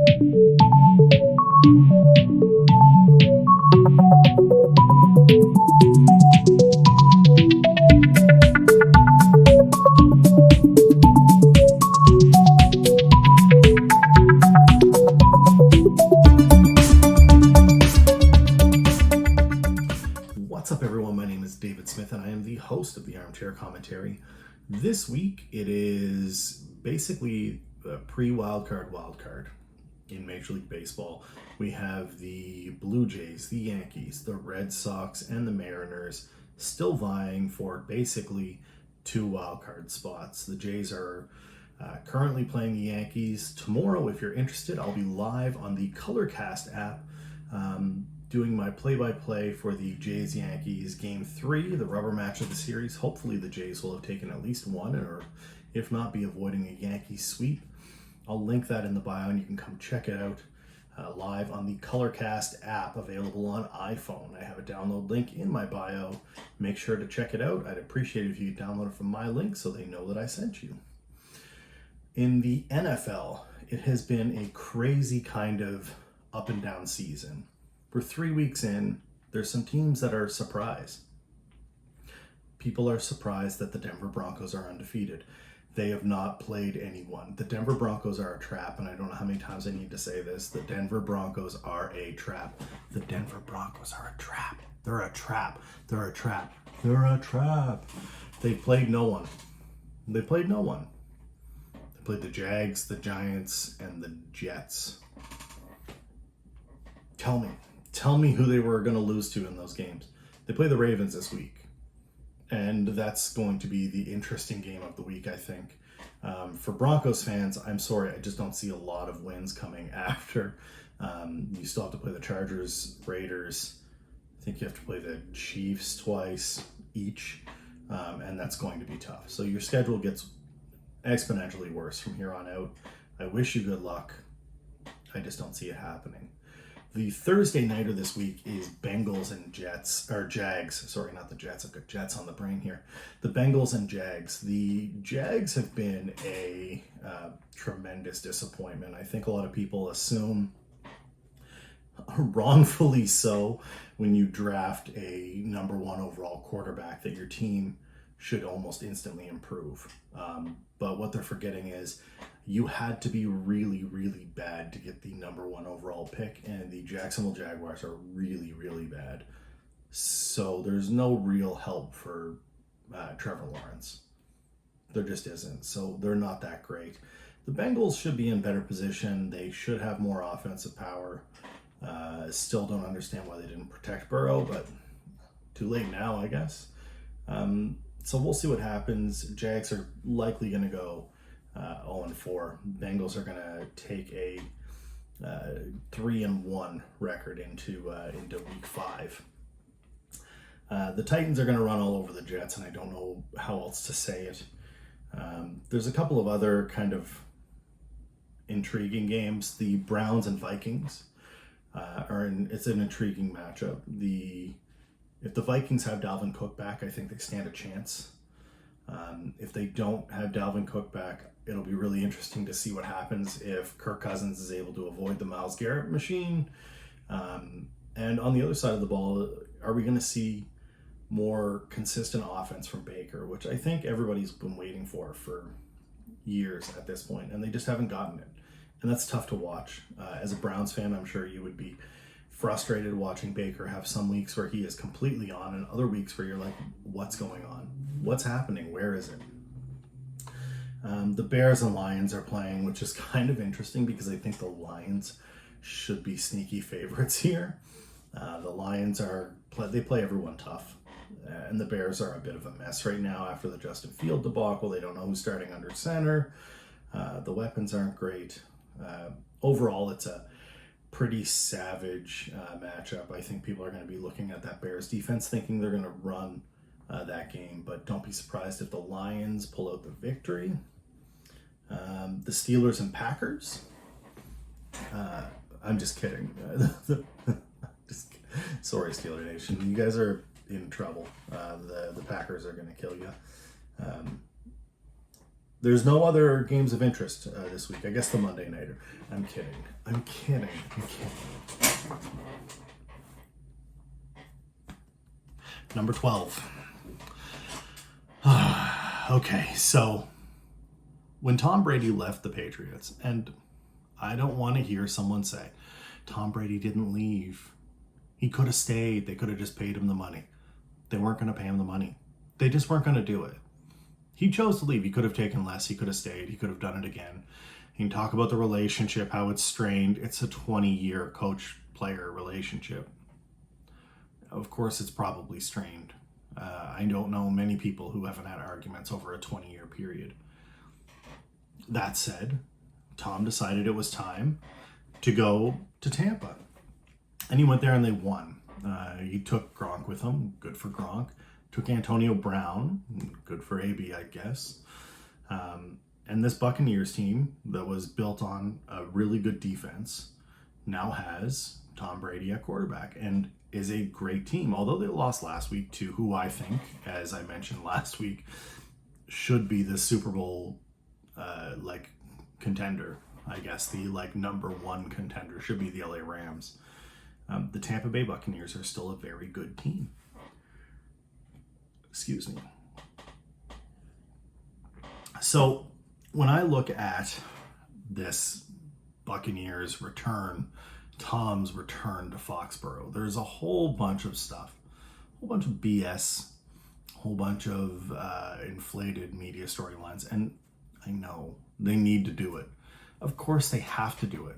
What's up, everyone? My name is David Smith, and I am the host of the Armchair Commentary. This week, it is basically a wildcard in Major League Baseball. We have the Blue Jays, the Yankees, the Red Sox, and the Mariners still vying for basically two wildcard spots. The Jays are currently playing the Yankees. Tomorrow, if you're interested, I'll be live on the Colorcast app doing my play-by-play for the Jays-Yankees Game 3, the rubber match of the series. Hopefully the Jays will have taken at least one, or if not, be avoiding a Yankee sweep. I'll link that in the bio, and you can come check it out live on the Colorcast app, available on iPhone. I have a download link in my bio. Make sure to check it out. I'd appreciate it if you could download it from my link so they know that I sent you. In the NFL, it has been a crazy kind of up and down season. We're 3 weeks in. There's some teams that are surprised. People are surprised that the Denver Broncos are undefeated. They have not played anyone. The Denver Broncos are a trap, and I don't know how many times I need to say this. The Denver Broncos are a trap. The Denver Broncos are a trap. They're a trap. They're a trap. They're a trap. They played no one. They played no one. They played the Jags, the Giants, and the Jets. Tell me who they were going to lose to in those games. They play the Ravens this week, and that's going to be the interesting game of the week, I think. For Broncos fans, I'm sorry, I just don't see a lot of wins coming after. You still have to play the Chargers, Raiders. I think you have to play the Chiefs twice each, and that's going to be tough. So your schedule gets exponentially worse from here on out. I wish you good luck. I just don't see it happening. The Thursday nighter this week is Bengals and Jags. Sorry, not the Jets. I've got Jets on the brain here. The Bengals and Jags. The Jags have been a tremendous disappointment. I think a lot of people assume, wrongfully so, when you draft a number one overall quarterback that your team should almost instantly improve. But what they're forgetting is you had to be really, really bad to get the number one overall pick, and the Jacksonville Jaguars are really, really bad. So there's no real help for Trevor Lawrence. There just isn't. So they're not that great. The Bengals should be in better position. They should have more offensive power. Still don't understand why they didn't protect Burrow, but too late now, I guess. So we'll see what happens. Jags are likely going to go 0-4. Bengals are going to take a 3-1 record into week 5. The Titans are going to run all over the Jets, and I don't know how else to say it. There's a couple of other kind of intriguing games. The Browns and Vikings it's an intriguing matchup. If the Vikings have Dalvin Cook back, I think they stand a chance. If they don't have Dalvin Cook back, it'll be really interesting to see what happens if Kirk Cousins is able to avoid the Myles Garrett machine. And on the other side of the ball, are we going to see more consistent offense from Baker, which I think everybody's been waiting for years at this point, and they just haven't gotten it. And that's tough to watch. As a Browns fan, I'm sure you would be frustrated watching Baker have some weeks where he is completely on and other weeks where you're like, what's going on? What's happening? Where is it? The Bears and Lions are playing, which is kind of interesting because I think the Lions should be sneaky favorites here. The Lions they play everyone tough. And the Bears are a bit of a mess right now after the Justin Field debacle. They don't know who's starting under center. The weapons aren't great. Overall, it's a pretty savage matchup. I think people are going to be looking at that Bears defense thinking they're going to run that game, but don't be surprised if the Lions pull out the victory. The Steelers and Packers. I'm just kidding. Sorry, Steeler Nation. You guys are in trouble. The Packers are going to kill you. There's no other games of interest this week. I guess the Monday Nighter. I'm kidding. Number 12. Okay, so when Tom Brady left the Patriots, and I don't want to hear someone say, Tom Brady didn't leave. He could have stayed. They could have just paid him the money. They weren't going to pay him the money. They just weren't going to do it. He chose to leave. He could have taken less. He could have stayed. He could have done it again. He can talk about the relationship, how it's strained. It's a 20-year coach-player relationship. Of course, it's probably strained. I don't know many people who haven't had arguments over a 20-year period. That said, Tom decided it was time to go to Tampa. And he went there and they won. He took Gronk with him. Good for Gronk. Took Antonio Brown. Good for AB, I guess. And this Buccaneers team that was built on a really good defense now has Tom Brady at quarterback and is a great team. Although they lost last week to who I think, as I mentioned last week, should be the Super Bowl contender. I guess the number one contender should be the LA Rams. The Tampa Bay Buccaneers are still a very good team. Excuse me. So when I look at this Buccaneers return, Tom's return to Foxborough, there's a whole bunch of stuff, a whole bunch of BS, a whole bunch of inflated media storylines. And I know they need to do it. Of course they have to do it.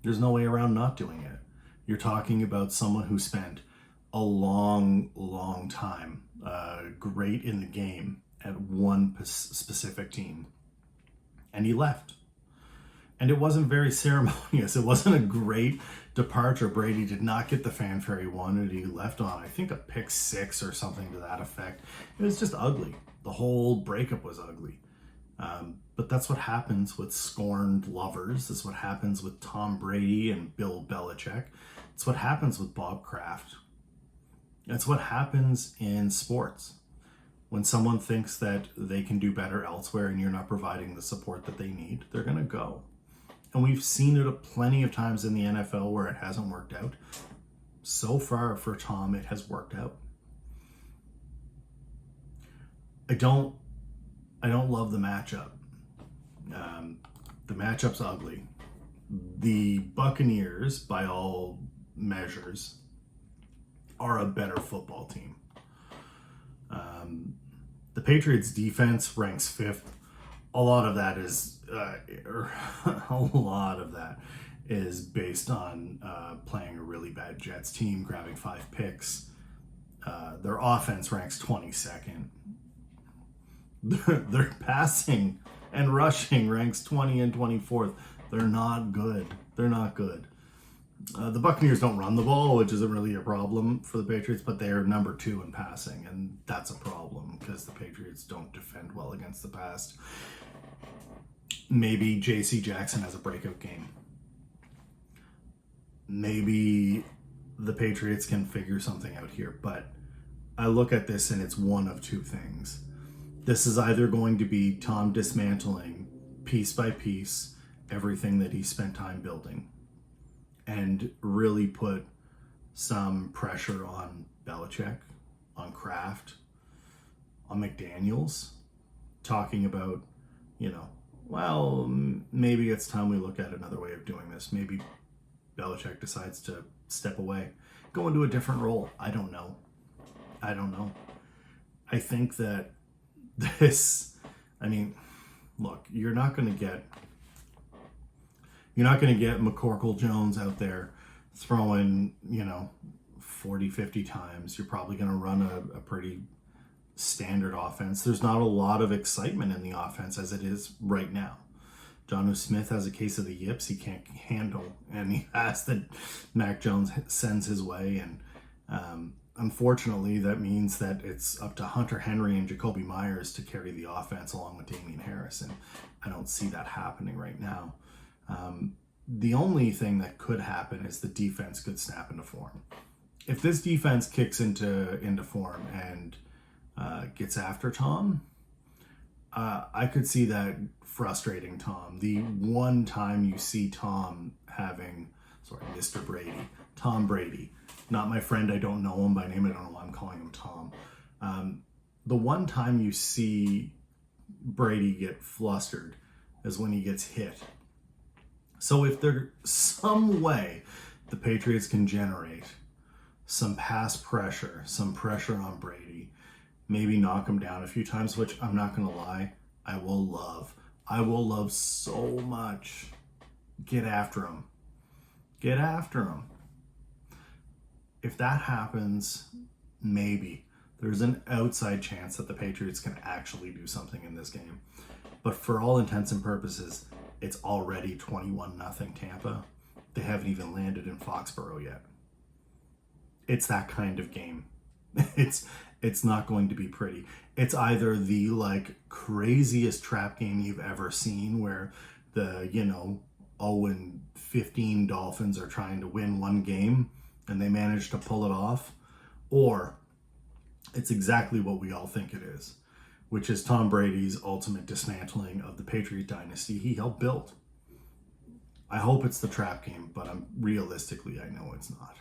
There's no way around not doing it. You're talking about someone who spent a long time great in the game at one specific team. And he left. And it wasn't very ceremonious. It wasn't a great departure. Brady did not get the fanfare he wanted. He left on, I think, a pick 6 or something to that effect. It was just ugly. The whole breakup was ugly. But that's what happens with scorned lovers. That's what happens with Tom Brady and Bill Belichick. It's what happens with Bob Kraft. It's what happens in sports. When someone thinks that they can do better elsewhere and you're not providing the support that they need, they're going to go. And we've seen it plenty of times in the NFL where it hasn't worked out. So far for Tom, it has worked out. I don't love the matchup. The matchup's ugly. The Buccaneers, by all measures, are a better football team. The Patriots defense ranks 5th. A lot of that is based on playing a really bad Jets team, grabbing 5 picks. Their offense ranks 22nd. Their passing and rushing ranks 20 and 24th. They're not good. The Buccaneers don't run the ball, which isn't really a problem for the Patriots, but they're number 2 in passing, and that's a problem because the Patriots don't defend well against the pass. Maybe J.C. Jackson has a breakout game. Maybe the Patriots can figure something out here, but I look at this and it's one of two things. This is either going to be Tom dismantling piece by piece everything that he spent time building and really put some pressure on Belichick, on Kraft, on McDaniels, talking about, well, maybe it's time we look at another way of doing this. Maybe Belichick decides to step away, go into a different role. I don't know. I think that look, you're not going to get McCorkle Jones out there throwing, 40, 50 times. You're probably going to run a pretty standard offense. There's not a lot of excitement in the offense as it is right now. Jonnu Smith has a case of the yips he can't handle, and he asks that Mac Jones sends his way. And unfortunately, that means that it's up to Hunter Henry and Jacoby Myers to carry the offense along with Damian Harris, and I don't see that happening right now. The only thing that could happen is the defense could snap into form. If this defense kicks into form and gets after Tom, I could see that frustrating Tom. The one time you see Tom having, Mr. Brady, Tom Brady, not my friend, I don't know him by name, I don't know why I'm calling him Tom. The one time you see Brady get flustered is when he gets hit. So if there's some way the Patriots can generate some pass pressure, some pressure on Brady, maybe knock him down a few times, which I'm not going to lie, I will love. I will love so much. Get after him. Get after him. If that happens, maybe there's an outside chance that the Patriots can actually do something in this game. But for all intents and purposes, it's already 21-0 Tampa. They haven't even landed in Foxborough yet. It's that kind of game. It's not going to be pretty. It's either the craziest trap game you've ever seen where the 0-15 Dolphins are trying to win one game and they manage to pull it off, or it's exactly what we all think it is, which is Tom Brady's ultimate dismantling of the Patriot dynasty he helped build. I hope it's the trap game, but realistically, I know it's not.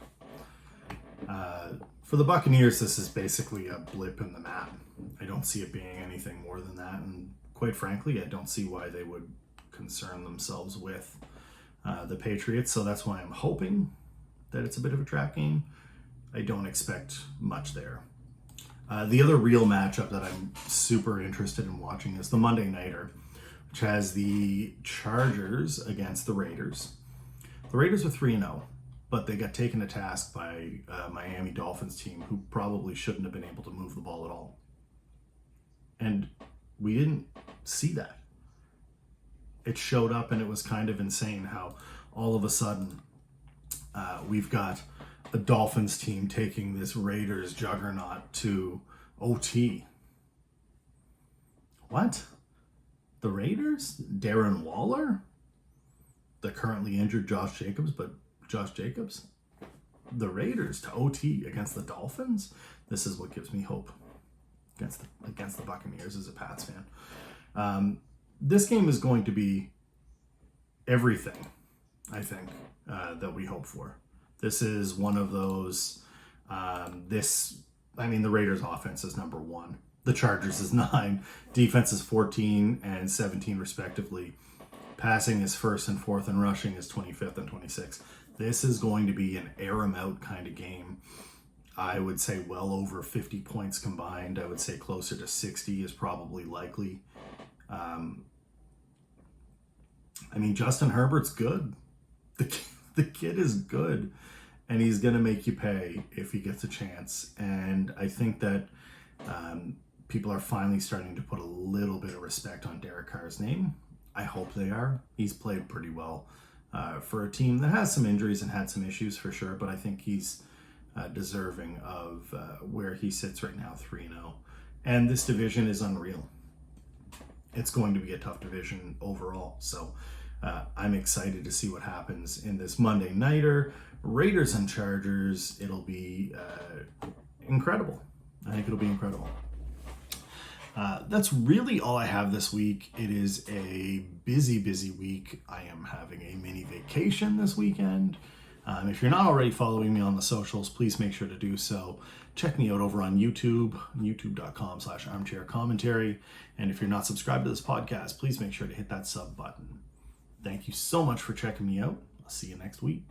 For the Buccaneers, this is basically a blip in the map. I don't see it being anything more than that, and quite frankly, I don't see why they would concern themselves with the Patriots, so that's why I'm hoping that it's a bit of a trap game. I don't expect much there. The other real matchup that I'm super interested in watching is the Monday Nighter, which has the Chargers against the Raiders. The Raiders are 3-0, but they got taken to task by a Miami Dolphins team who probably shouldn't have been able to move the ball at all. And we didn't see that. It showed up, and it was kind of insane how all of a sudden we've got a Dolphins team taking this Raiders juggernaut to OT. What? The Raiders? Darren Waller? The currently injured Josh Jacobs, but Josh Jacobs? The Raiders to OT against the Dolphins? This is what gives me hope against the Buccaneers as a Pats fan. This game is going to be everything, I think, that we hope for. This is one of those, the Raiders offense is number 1. The Chargers is 9. Defense is 14 and 17 respectively. Passing is 1st and 4th, and rushing is 25th and 26th. This is going to be an air 'em out kind of game. I would say well over 50 points combined. I would say closer to 60 is probably likely. Justin Herbert's good. The kid is good, and he's going to make you pay if he gets a chance. And I think that people are finally starting to put a little bit of respect on Derek Carr's name. I hope they are. He's played pretty well for a team that has some injuries and had some issues for sure, but I think he's deserving of where he sits right now, 3-0. And this division is unreal. It's going to be a tough division overall. So I'm excited to see what happens in this Monday Nighter. Raiders and Chargers, it'll be incredible. I think it'll be incredible. That's really all I have this week. It is a busy week. I am having a mini vacation this weekend. If you're not already following me on the socials, please make sure to do so. Check me out over on YouTube, youtube.com/armchaircommentary. And if you're not subscribed to this podcast, please make sure to hit that sub button. Thank you so much for checking me out. I'll see you next week.